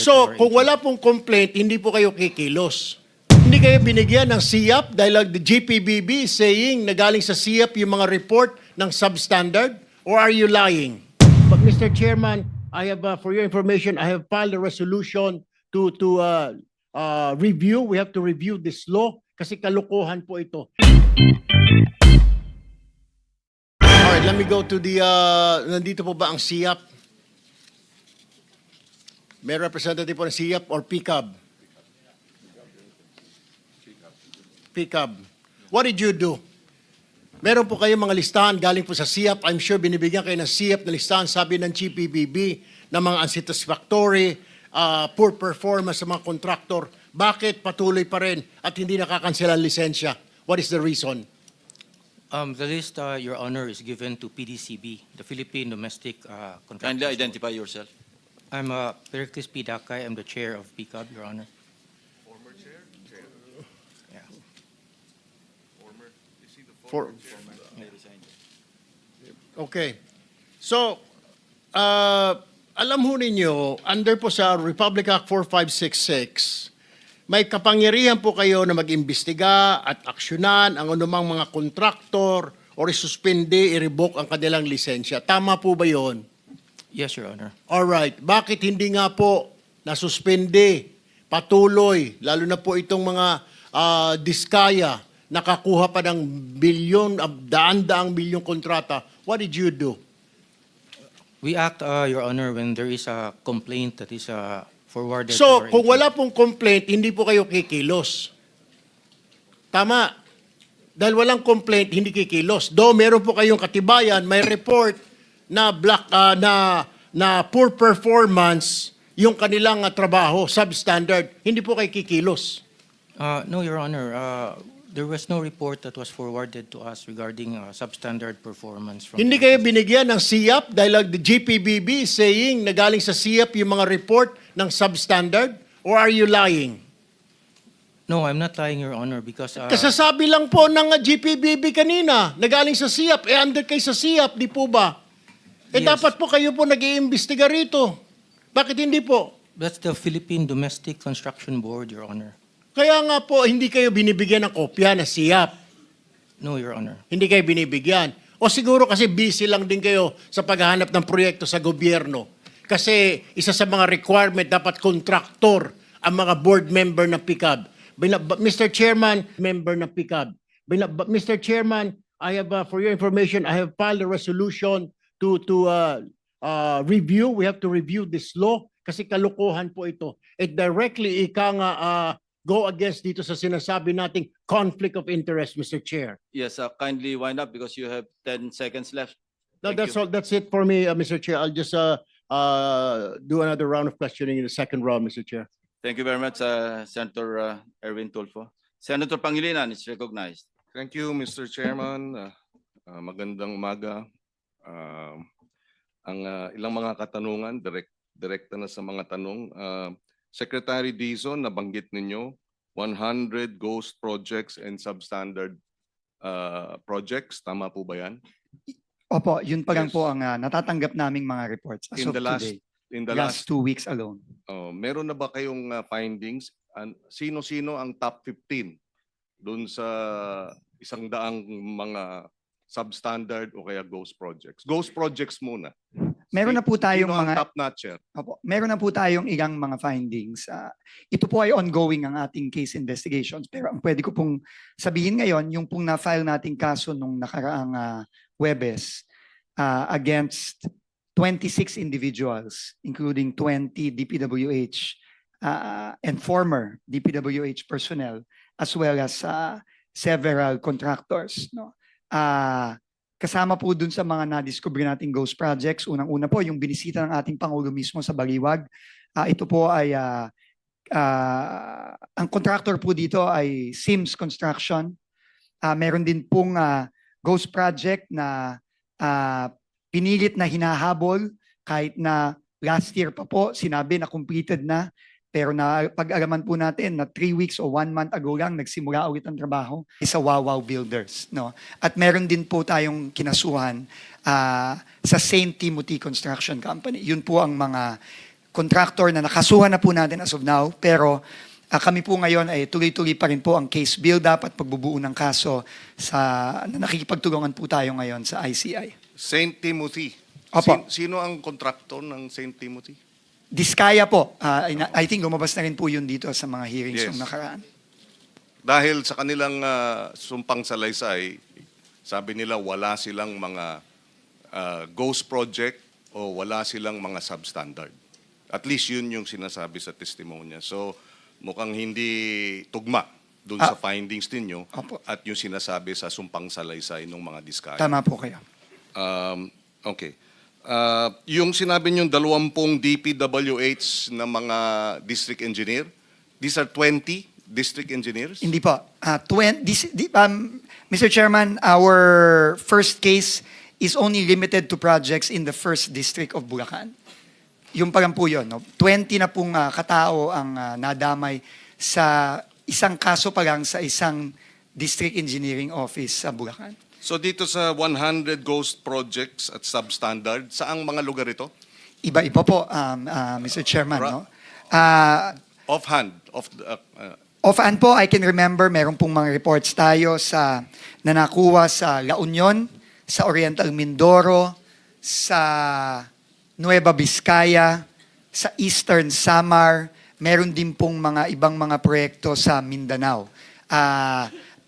So, kung wala pong complaint, hindi po kayo kikilos. Hindi kayo binigyan ng SIAP dahil the GPBB is saying na galing sa SIAP yung mga report ng substandard? Or are you lying? But Mr. Chairman, I have, for your information, I have filed a resolution to review. We have to review this law kasi kalukuhan po ito. Alright, let me go to the, nandito po ba ang SIAP? May representative po ng SIAP or PCAB? PCAB. What did you do? Meron po kayong mga listahan galing po sa SIAP. I'm sure binibigyan kayo ng SIAP na listahan, sabi ng GPBB, ng mga unsatisfactory, poor performance sa mga kontraktor. Bakit patuloy pa rin at hindi nakakansela ang lisensya? What is the reason? The list, Your Honor, is given to PDCB, the Philippine Domestic Contractors. Kindly identify yourself. I'm Pericles P. Dakay. I'm the chair of PCAB, Your Honor. Former chair? Yeah. Former? Is he the former chairman? Okay. So, alam ho ninyo, under po sa Republic Act 4566, may kapangyarihan po kayo na mag-imbestiga at aksyonan ang anumang mga kontraktor o isuspende, i-revoke ang kanilang lisensya. Tama po ba yon? Yes, Your Honor. Alright. Bakit hindi nga po nasuspende, patuloy, lalo na po itong mga diskaya, nakakuha pa ng bilyon, daan-daang bilyong kontrata? What did you do? We act, Your Honor, when there is a complaint that is forwarded to So, our kung agency. wala pong complaint, hindi po kayo kikilos. Tama. Dahil walang complaint, hindi kikilos. Though meron po kayong katibayan, may report na na poor performance yung kanilang trabaho, substandard. Hindi po kayo kikilos. No, Your Honor. There was no report that was forwarded to us regarding substandard performance from. Hindi kayo binigyan ng SIAP dahil the GPBB is saying na galing sa SIAP yung mga report ng substandard? Or are you lying? No, I'm not lying, Your Honor, because Kasasabi lang po ng GPBB kanina na galing sa SIAP. Under kayo sa SIAP, di po ba? Yes. Dapat po kayo po nag-iimbestiga rito. Bakit hindi po? that's the Philippine Domestic Construction Board, Your Honor. Kaya nga po, hindi kayo binibigyan ng kopya na SIAP. No, Your Honor. Hindi kayo binibigyan. O siguro kasi busy lang din kayo sa paghahanap ng proyekto sa gobyerno. Kasi isa sa mga requirement, dapat kontraktor ang mga board member ng PCAB. Mr. Chairman, member ng PCAB. Mr. Chairman, I have, for your information, I have filed a resolution to review. We have to review this law kasi kalukuhan po ito. It directly go against dito sa sinasabi nating conflict of interest, Mr. Chair. Yes, kindly wind up because you have 10 seconds left. No, Thank that's you. all. That's it for me, Mr. Chair. I'll just do another round of questioning in the second round, Mr. Chair. Thank you very much, Senator Erwin Tulfo. Senator Pangilinan is recognized. Thank you, Mr. Chairman. Magandang umaga. Ang ilang mga katanungan, direkta na sa mga tanong. Secretary Dizon, nabanggit ninyo, 100 ghost projects and substandard projects. Tama po ba yan? Opo, yun pa lang Yes. po ang natatanggap naming mga reports as In of the last, today. in the Last last, 2 weeks alone. meron na ba kayong findings? Sino-sino ang top 15 doon sa 100 mga substandard o kaya ghost projects? Ghost projects muna. Meron na po tayong Sino ang mga top notcher? Opo, meron na po tayong ilang mga findings. Ito po ay ongoing ang ating case investigations. Pero ang pwede ko pong sabihin ngayon, yung pong na-file nating kaso nung nakaraang Huwebes against 26 individuals, including 20 DPWH and former DPWH personnel, as well as several contractors. No? Kasama po dun sa mga na-discover nating ghost projects, unang-una po yung binisita ng ating Pangulo mismo sa Baliwag. Ito po ay, ang contractor po dito ay Sims Construction. Meron din pong ghost project na pinilit na hinahabol kahit na last year pa po sinabi na completed na. Pero na pag-alaman po natin na 3 weeks o 1 month ago lang nagsimula ulit ang trabaho sa Wawaw Builders. No? At meron din po tayong kinasuhan sa St. Timothy Construction Company. Yun po ang mga contractor na nakasuhan na po natin as of now, pero kami po ngayon ay tuloy-tuloy pa rin po ang case build-up at pagbubuo ng kaso na nakikipagtulungan po tayo ngayon sa ICI. St. Timothy. Opo. Sino ang kontraktor ng St. Timothy? Diskaya po. I think lumabas na rin po yun dito sa mga hearings Yes. nung nakaraan. Dahil sa kanilang sumpang salaysay, sabi nila wala silang mga ghost project o wala silang mga substandard. At least yun yung sinasabi sa testimonya. So mukhang hindi tugma dun sa findings ninyo Opo. at yung sinasabi sa sumpang salaysay ng mga diskaya. Tama po kayo. Okay. Yung sinabi nyo 20 DPWH na mga district engineer, these are 20 district engineers? Hindi po. Mr. Chairman, our first case is only limited to projects in the first district of Bulacan. Yung pa lang po yun. No? 20 na pong katao ang nadamay sa isang kaso pa lang sa isang district engineering office sa Bulacan. So dito sa 100 ghost projects at substandard, saang mga lugar ito? Iba-iba po, Mr. Chairman. No? Offhand. Offhand po, I can remember, meron pong mga reports tayo na nakuha sa La Union, sa Oriental Mindoro, sa Nueva Vizcaya, sa Eastern Samar, meron din pong mga ibang mga proyekto sa Mindanao.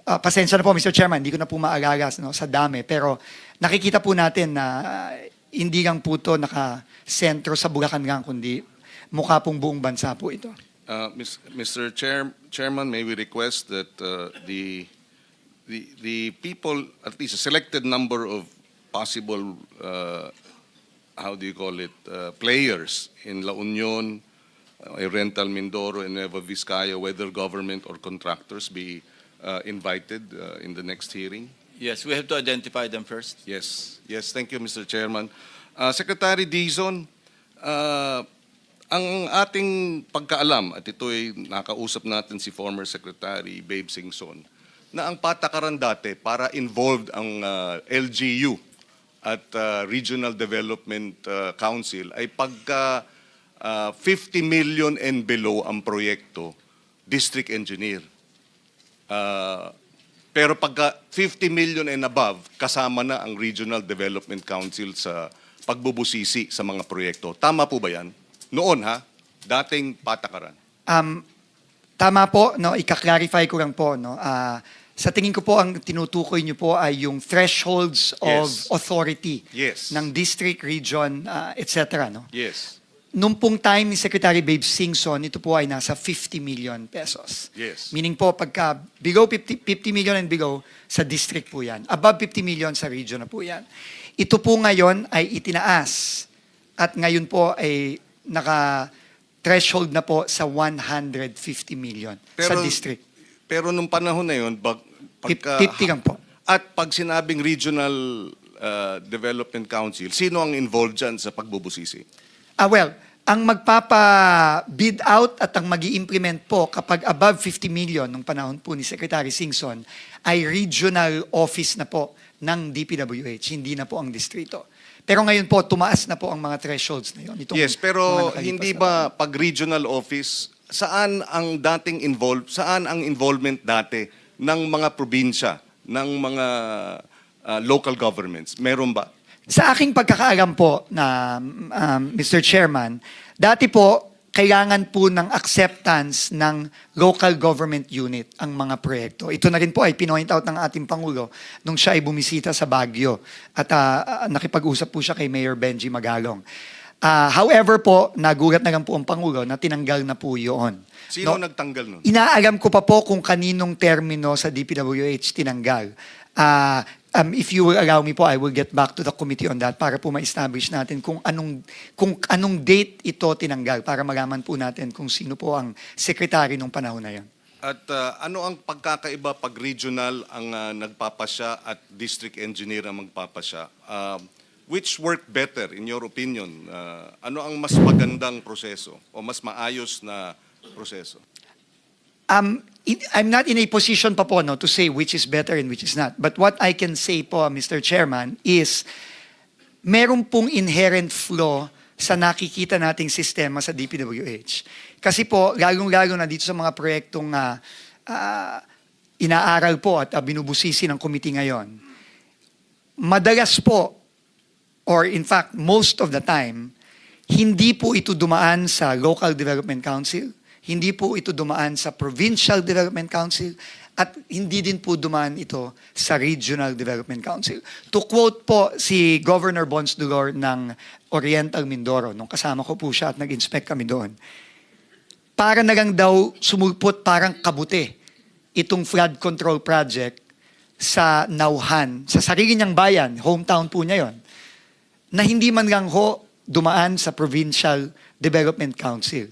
Pasensya na po, Mr. Chairman, hindi ko na po maalala sa dami, pero nakikita po natin na hindi lang po ito nakasentro sa Bulacan lang, kundi mukha pong buong bansa po ito. Mr. Chairman, may we request that the people, at least a selected number of possible, how do you call it, players in La Union, Oriental Mindoro, and Nueva Vizcaya, whether government or contractors, be invited in the next hearing? Yes, we have to identify them first. Yes. Yes, thank you, Mr. Chairman. Secretary Dizon, ang ating pagkaalam, at ito ay nakausap natin si former Secretary Babe Singson, na ang patakaran dati para involved ang LGU at Regional Development Council ay pagka 50 million and below ang proyekto, district engineer. Pero pagka 50 million and above, kasama na ang Regional Development Council sa pagbubusisi sa mga proyekto. Tama po ba yan? Noon dating patakaran. Tama po, no, ika-clarify ko lang po, no. Sa tingin ko po ang tinutukoy niyo po ay yung thresholds of Yes. authority Yes. ng district, region, etc. No? Yes. Nung pong time ni Secretary Babe Singson, ito po ay nasa 50 million pesos. Yes. Meaning po, pagka below 50 million and below, sa district po yan. Above 50 million, sa region na po yan. Ito po ngayon ay itinaas. At ngayon po ay naka-threshold na po sa 150 million sa district. Pero nung panahon na yun, 50 lang po. At pag sinabing Regional Development Council, sino ang involved dyan sa pagbubusisi? Well, ang magpapa-bid out at ang magi-implement po kapag above 50 million nung panahon po ni Secretary Singson ay regional office na po ng DPWH, hindi na po ang distrito. Pero ngayon po, tumaas na po ang mga thresholds na yun. Yes, pero mga nakalipas hindi na ba pag regional office, saan ang involvement dati ng mga probinsya, ng mga local governments? Meron ba? Sa aking pagkakaalam po na Mr. Chairman, dati po kailangan po ng acceptance ng local government unit ang mga proyekto. Ito na rin po ay pinoint out ng ating Pangulo nung siya ay bumisita sa Baguio at nakipag-usap po siya kay Mayor Benji Magalong. However po, nagulat na lang po ang Pangulo na tinanggal na po yun. Sino No, nagtanggal nun? inaalam ko pa po kung kaninong termino sa DPWH tinanggal. If you will allow me po, I will get back to the committee on that para po ma-establish natin kung anong date ito tinanggal para malaman po natin kung sino po ang secretary nung panahon na yan. At ano ang pagkakaiba pag regional ang nagpapasya at district engineer ang magpapasya? Which worked better in your opinion? Ano ang mas magandang proseso o mas maayos na proseso? I'm not in a position pa po to say which is better and which is not. But what I can say po, Mr. Chairman, is meron pong inherent flaw sa nakikita nating sistema sa DPWH. Kasi po, lalong-lalo na dito sa mga proyektong inaaral po at binubusisi ng committee ngayon, madalas po, or in fact, most of the time, hindi po ito dumaan sa Local Development Council, hindi po ito dumaan sa Provincial Development Council, at hindi din po dumaan ito sa Regional Development Council. To quote po si Governor Bons Dulor ng Oriental Mindoro, nung kasama ko po siya at nag-inspect kami doon, para na lang daw sumulpot parang kabuti itong flood control project sa Nauhan, sa sarili niyang bayan, hometown po niya yon, na hindi man lang ho dumaan sa Provincial Development Council.